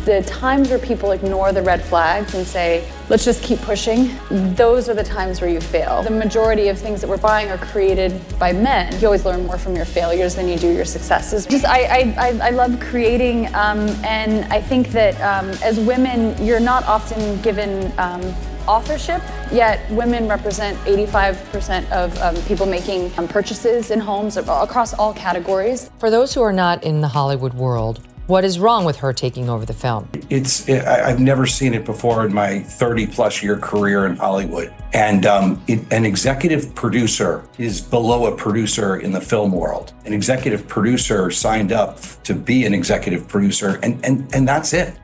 The times where people ignore the red flags and say, let's just keep pushing, those are the times where you fail. The majority of things that we're buying are created by men. You always learn more from your failures than you do your successes. I love creating, and I think that as women, you're not often given authorship, yet women represent 85% of people making purchases in homes across all categories. For those who are not in the Hollywood world, what is wrong with her taking over the film? I've never seen it before in my 30-plus year career in Hollywood. And an executive producer is below a producer in the film world. An executive producer signed up to be an executive producer, and that's it.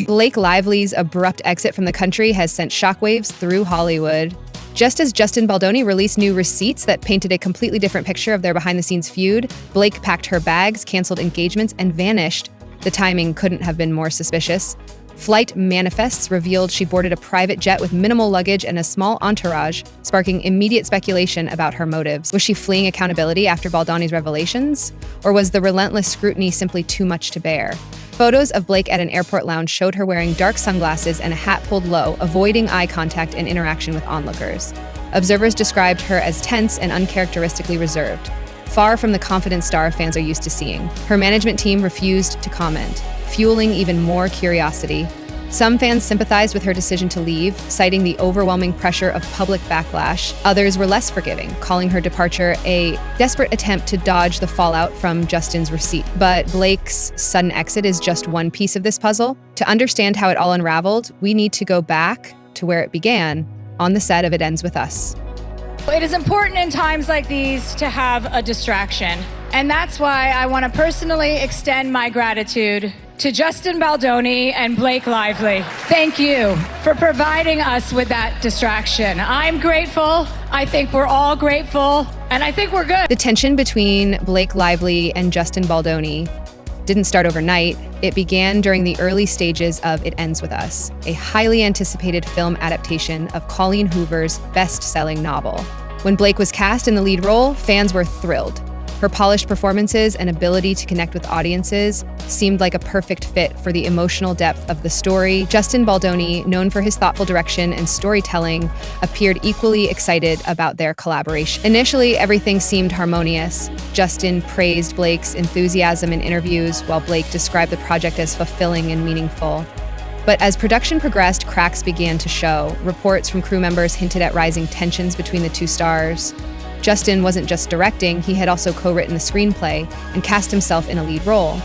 Blake Lively's abrupt exit from the country has sent shockwaves through Hollywood. Just as Justin Baldoni released new receipts that painted a completely different picture of their behind-the-scenes feud, Blake packed her bags, canceled engagements, and vanished. The timing couldn't have been more suspicious. Flight manifests revealed she boarded a private jet with minimal luggage and a small entourage, sparking immediate speculation about her motives. Was she fleeing accountability after Baldoni's revelations? Or was the relentless scrutiny simply too much to bear? Photos of Blake at an airport lounge showed her wearing dark sunglasses and a hat pulled low, avoiding eye contact and interaction with onlookers. Observers described her as tense and uncharacteristically reserved, far from the confident star fans are used to seeing. Her management team refused to comment, fueling even more curiosity. Some fans sympathized with her decision to leave, citing the overwhelming pressure of public backlash. Others were less forgiving, calling her departure a desperate attempt to dodge the fallout from Justin's receipt. But Blake's sudden exit is just one piece of this puzzle. To understand how it all unraveled, we need to go back to where it began, on the set of It Ends With Us. It is important in times like these to have a distraction. And that's why I want to personally extend my gratitude to Justin Baldoni and Blake Lively. Thank you for providing us with that distraction. I'm grateful. I think we're all grateful. And I think we're good. The tension between Blake Lively and Justin Baldoni didn't start overnight. It began during the early stages of It Ends With Us, a highly anticipated film adaptation of Colleen Hoover's best-selling novel. When Blake was cast in the lead role, fans were thrilled. Her polished performances and ability to connect with audiences seemed like a perfect fit for the emotional depth of the story. Justin Baldoni, known for his thoughtful direction and storytelling, appeared equally excited about their collaboration. Initially, everything seemed harmonious. Justin praised Blake's enthusiasm in interviews, while Blake described the project as fulfilling and meaningful. But as production progressed, cracks began to show. Reports from crew members hinted at rising tensions between the two stars. Justin wasn't just directing, he had also co-written the screenplay and cast himself in a lead role.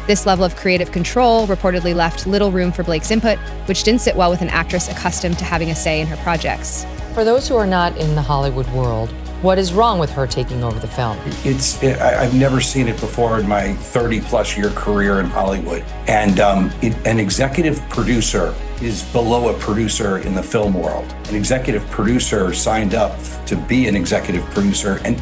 This level of creative control reportedly left little room for Blake's input, which didn't sit well with an actress accustomed to having a say in her projects. For those who are not in the Hollywood world, what is wrong with her taking over the film? I've never seen it before in my 30-plus year career in Hollywood. And an executive producer is below a producer in the film world. An executive producer signed up to be an executive producer, and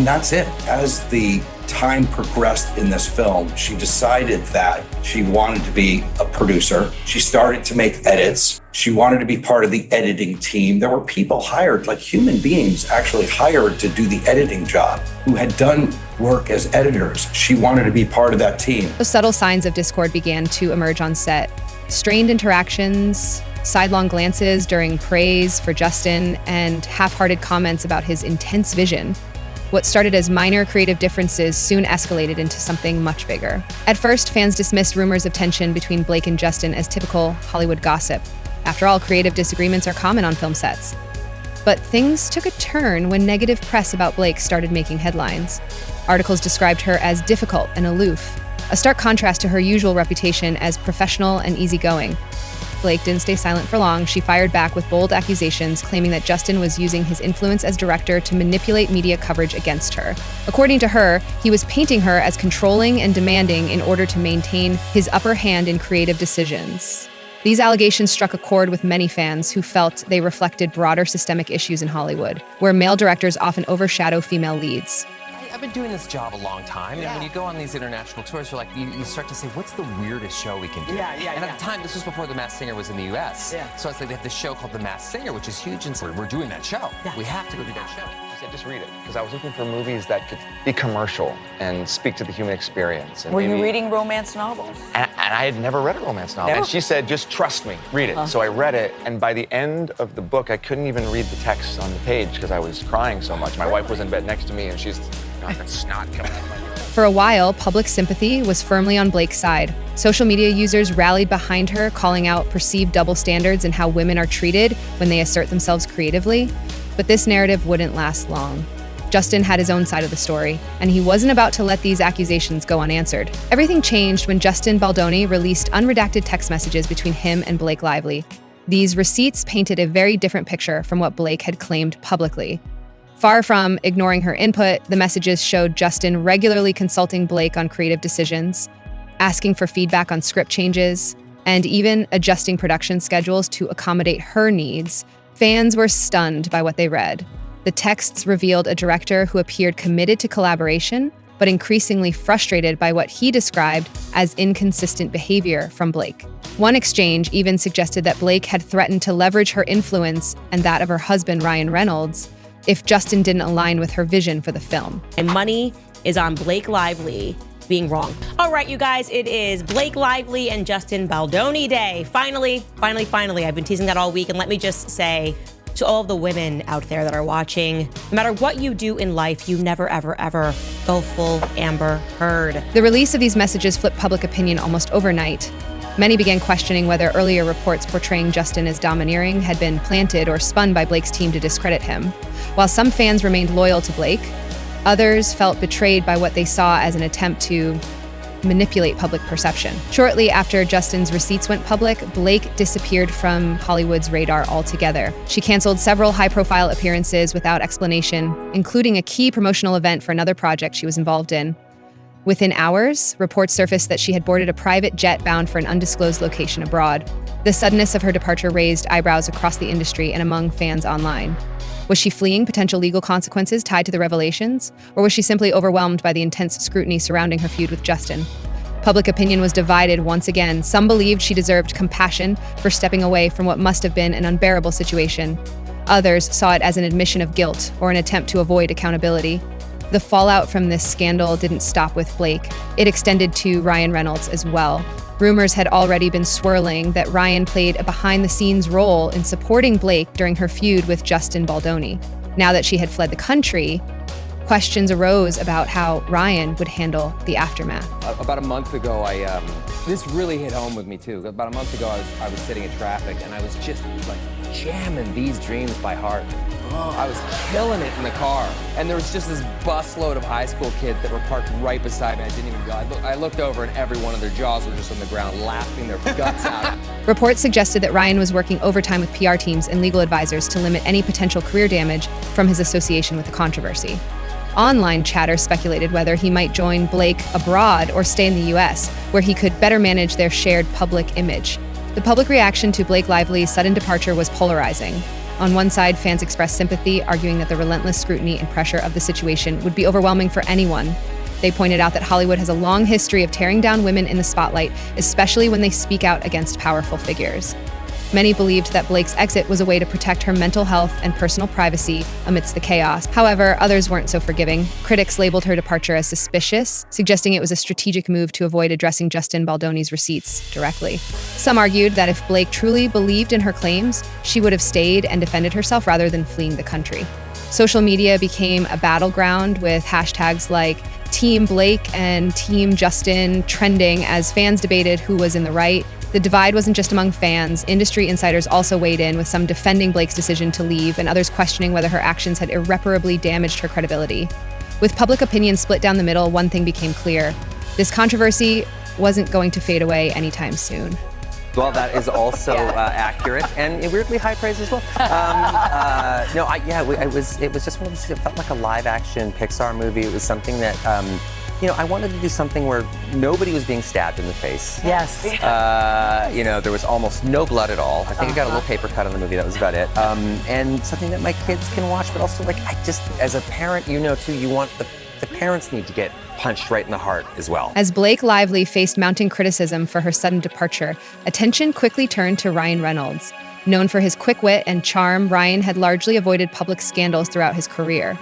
that's it. As the time progressed in this film, she decided that she wanted to be a producer. She started to make edits. She wanted to be part of the editing team. There were people hired, like human beings actually hired to do the editing job, who had done work as editors. She wanted to be part of that team. The subtle signs of discord began to emerge on set. Strained interactions, sidelong glances during praise for Justin, and half-hearted comments about his intense vision. What started as minor creative differences soon escalated into something much bigger. At first, fans dismissed rumors of tension between Blake and Justin as typical Hollywood gossip. After all, creative disagreements are common on film sets. But things took a turn when negative press about Blake started making headlines. Articles described her as difficult and aloof, a stark contrast to her usual reputation as professional and easygoing. Blake didn't stay silent for long. She fired back with bold accusations, claiming that Justin was using his influence as director to manipulate media coverage against her. According to her, he was painting her as controlling and demanding in order to maintain his upper hand in creative decisions. These allegations struck a chord with many fans who felt they reflected broader systemic issues in Hollywood, where male directors often overshadow female leads. I been doing this job a long time, and when you go on these international tours, you're like, you start to say, what's the weirdest show we can do? And at the time, this was before The Masked Singer was in the U.S. So it's like they have this show called The Masked Singer, which is huge, and so we're doing that show. We have to go do that show. She said, just read it, because I was looking for movies that could be commercial and speak to the human experience. And were you reading romance novels? And I had never read a romance novel. And she said, just trust me, read it. So I read it, and by the end of the book, I couldn't even read the text on the page because I was crying so much. My wife was in bed next to me, and she's got that snot coming out of my nose. For a while, public sympathy was firmly on Blake's side. Social media users rallied behind her, calling out perceived double standards in how women are treated when they assert themselves creatively. But this narrative wouldn't last long. Justin had his own side of the story, and he wasn't about to let these accusations go unanswered. Everything changed when Justin Baldoni released unredacted text messages between him and Blake Lively. These receipts painted a very different picture from what Blake had claimed publicly. Far from ignoring her input, the messages showed Justin regularly consulting Blake on creative decisions, asking for feedback on script changes, and even adjusting production schedules to accommodate her needs. Fans were stunned by what they read. The texts revealed a director who appeared committed to collaboration, but increasingly frustrated by what he described as inconsistent behavior from Blake. One exchange even suggested that Blake had threatened to leverage her influence and that of her husband, Ryan Reynolds, if Justin didn't align with her vision for the film. And money is on Blake Lively being wrong. All right, you guys, it is Blake Lively and Justin Baldoni Day. Finally. I've been teasing that all week, and let me just say, to all of the women out there that are watching, no matter what you do in life, you never, ever, ever go full Amber Heard. The release of these messages flipped public opinion almost overnight. Many began questioning whether earlier reports portraying Justin as domineering had been planted or spun by Blake's team to discredit him. While some fans remained loyal to Blake, others felt betrayed by what they saw as an attempt to manipulate public perception. Shortly after Justin's receipts went public, Blake disappeared from Hollywood's radar altogether. She canceled several high-profile appearances without explanation, including a key promotional event for another project she was involved in. Within hours, reports surfaced that she had boarded a private jet bound for an undisclosed location abroad. The suddenness of her departure raised eyebrows across the industry and among fans online. Was she fleeing potential legal consequences tied to the revelations, or was she simply overwhelmed by the intense scrutiny surrounding her feud with Justin? Public opinion was divided once again. Some believed she deserved compassion for stepping away from what must have been an unbearable situation. Others saw it as an admission of guilt or an attempt to avoid accountability. The fallout from this scandal didn't stop with Blake. It extended to Ryan Reynolds as well. Rumors had already been swirling that Ryan played a behind-the-scenes role in supporting Blake during her feud with Justin Baldoni. Now that she had fled the country, questions arose about how Ryan would handle the aftermath. About a month ago, this really hit home with me too. About a month ago, I was sitting in traffic and I was just like jamming These Dreams by heart. I was killing it in the car. And there was just this busload of high school kids that were parked right beside me. I didn't even realize. I looked over and every one of their jaws were just on the ground laughing their guts out. Reports suggested that Ryan was working overtime with PR teams and legal advisors to limit any potential career damage from his association with the controversy. Online chatter speculated whether he might join Blake abroad or stay in the US, where he could better manage their shared public image. The public reaction to Blake Lively's sudden departure was polarizing. On one side, fans expressed sympathy, arguing that the relentless scrutiny and pressure of the situation would be overwhelming for anyone. They pointed out that Hollywood has a long history of tearing down women in the spotlight, especially when they speak out against powerful figures. Many believed that Blake's exit was a way to protect her mental health and personal privacy amidst the chaos. However, others weren't so forgiving. Critics labeled her departure as suspicious, suggesting it was a strategic move to avoid addressing Justin Baldoni's receipts directly. Some argued that if Blake truly believed in her claims, she would have stayed and defended herself rather than fleeing the country. Social media became a battleground with hashtags like Team Blake and Team Justin trending as fans debated who was in the right. The divide wasn't just among fans. Industry insiders also weighed in, with some defending Blake's decision to leave and others questioning whether her actions had irreparably damaged her credibility. With public opinion split down the middle, one thing became clear. This controversy wasn't going to fade away anytime soon. Well, that is also accurate and weirdly high praise as well. It was just one of those. It felt like a live-action Pixar movie. It was something that, I wanted to do something where nobody was being stabbed in the face. Yes. There was almost no blood at all. I think I got a little paper cut on the movie. That was about it. And something that my kids can watch, but also as a parent, too, you want the parents need to get punched right in the heart as well. As Blake Lively faced mounting criticism for her sudden departure, attention quickly turned to Ryan Reynolds. Known for his quick wit and charm, Ryan had largely avoided public scandals throughout his career.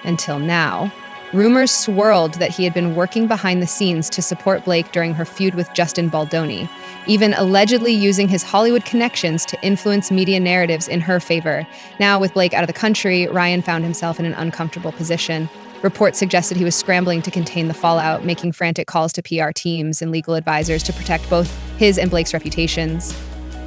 Until now. Rumors swirled that he had been working behind the scenes to support Blake during her feud with Justin Baldoni, even allegedly using his Hollywood connections to influence media narratives in her favor. Now, with Blake out of the country, Ryan found himself in an uncomfortable position. Reports suggested he was scrambling to contain the fallout, making frantic calls to PR teams and legal advisors to protect both his and Blake's reputations.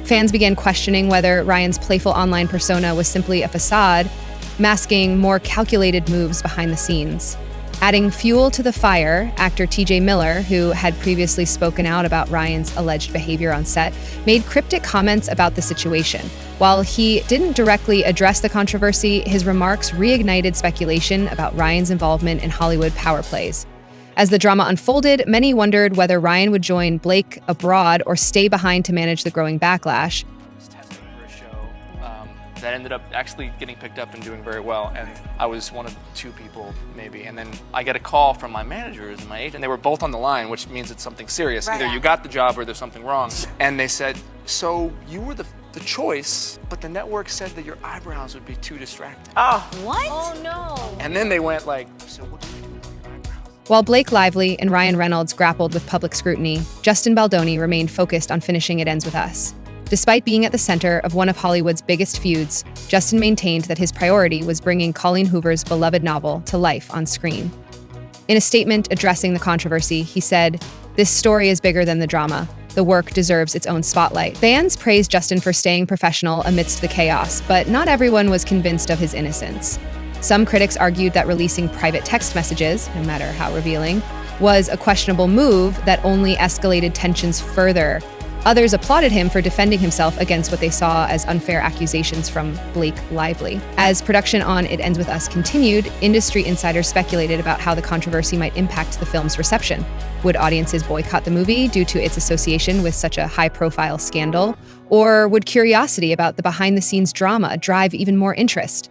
Fans began questioning whether Ryan's playful online persona was simply a facade, masking more calculated moves behind the scenes. Adding fuel to the fire, actor TJ Miller, who had previously spoken out about Ryan's alleged behavior on set, made cryptic comments about the situation. While he didn't directly address the controversy, his remarks reignited speculation about Ryan's involvement in Hollywood power plays. As the drama unfolded, many wondered whether Ryan would join Blake abroad or stay behind to manage the growing backlash. That ended up actually getting picked up and doing very well, and I was one of 2 people maybe, and then I get a call from my managers and my agent. They were both on the line, which means it's something serious. Either you got the job or there's something wrong. And they said, so you were the choice, but the network said that your eyebrows would be too distracting. Oh, what? Oh no. And then they went like, so what do we do with your eyebrows? While Blake Lively and Ryan Reynolds grappled with public scrutiny, Justin Baldoni remained focused on finishing It Ends With Us. Despite being at the center of one of Hollywood's biggest feuds, Justin maintained that his priority was bringing Colleen Hoover's beloved novel to life on screen. In a statement addressing the controversy, he said, "This story is bigger than the drama. The work deserves its own spotlight." Fans praised Justin for staying professional amidst the chaos, but not everyone was convinced of his innocence. Some critics argued that releasing private text messages, no matter how revealing, was a questionable move that only escalated tensions further. Others applauded him for defending himself against what they saw as unfair accusations from Blake Lively. As production on It Ends With Us continued, industry insiders speculated about how the controversy might impact the film's reception. Would audiences boycott the movie due to its association with such a high-profile scandal? Or would curiosity about the behind-the-scenes drama drive even more interest?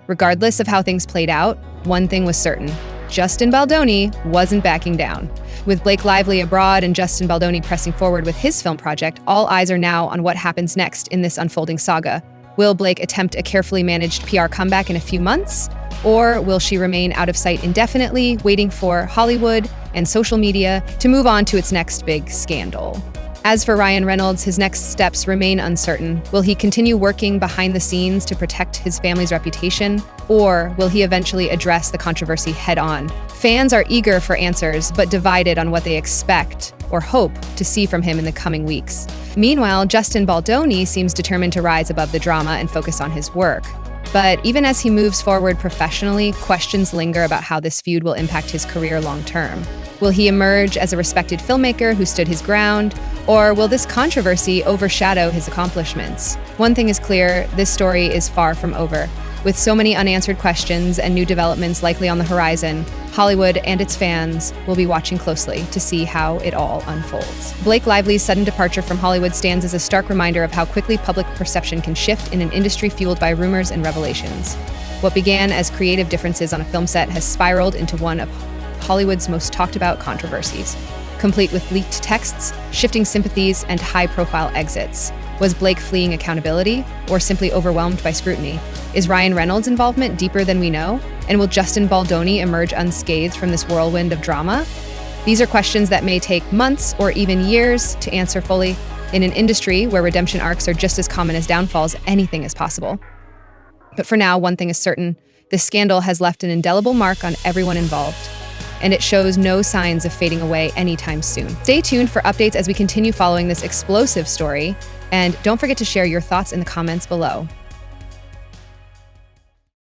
Regardless of how things played out, one thing was certain. Justin Baldoni wasn't backing down. With Blake Lively abroad and Justin Baldoni pressing forward with his film project, all eyes are now on what happens next in this unfolding saga. Will Blake attempt a carefully managed PR comeback in a few months? Or will she remain out of sight indefinitely, waiting for Hollywood and social media to move on to its next big scandal? As for Ryan Reynolds, his next steps remain uncertain. Will he continue working behind the scenes to protect his family's reputation? Or will he eventually address the controversy head-on? Fans are eager for answers, but divided on what they expect or hope to see from him in the coming weeks. Meanwhile, Justin Baldoni seems determined to rise above the drama and focus on his work. But even as he moves forward professionally, questions linger about how this feud will impact his career long-term. Will he emerge as a respected filmmaker who stood his ground, or will this controversy overshadow his accomplishments? One thing is clear, this story is far from over. With so many unanswered questions and new developments likely on the horizon, Hollywood and its fans will be watching closely to see how it all unfolds. Blake Lively's sudden departure from Hollywood stands as a stark reminder of how quickly public perception can shift in an industry fueled by rumors and revelations. What began as creative differences on a film set has spiraled into one of Hollywood's most talked about controversies, complete with leaked texts, shifting sympathies, and high-profile exits. Was Blake fleeing accountability, or simply overwhelmed by scrutiny? Is Ryan Reynolds' involvement deeper than we know? And will Justin Baldoni emerge unscathed from this whirlwind of drama? These are questions that may take months or even years to answer fully. In an industry where redemption arcs are just as common as downfalls, anything is possible. But for now, one thing is certain. This scandal has left an indelible mark on everyone involved, and it shows no signs of fading away anytime soon. Stay tuned for updates as we continue following this explosive story, and don't forget to share your thoughts in the comments below.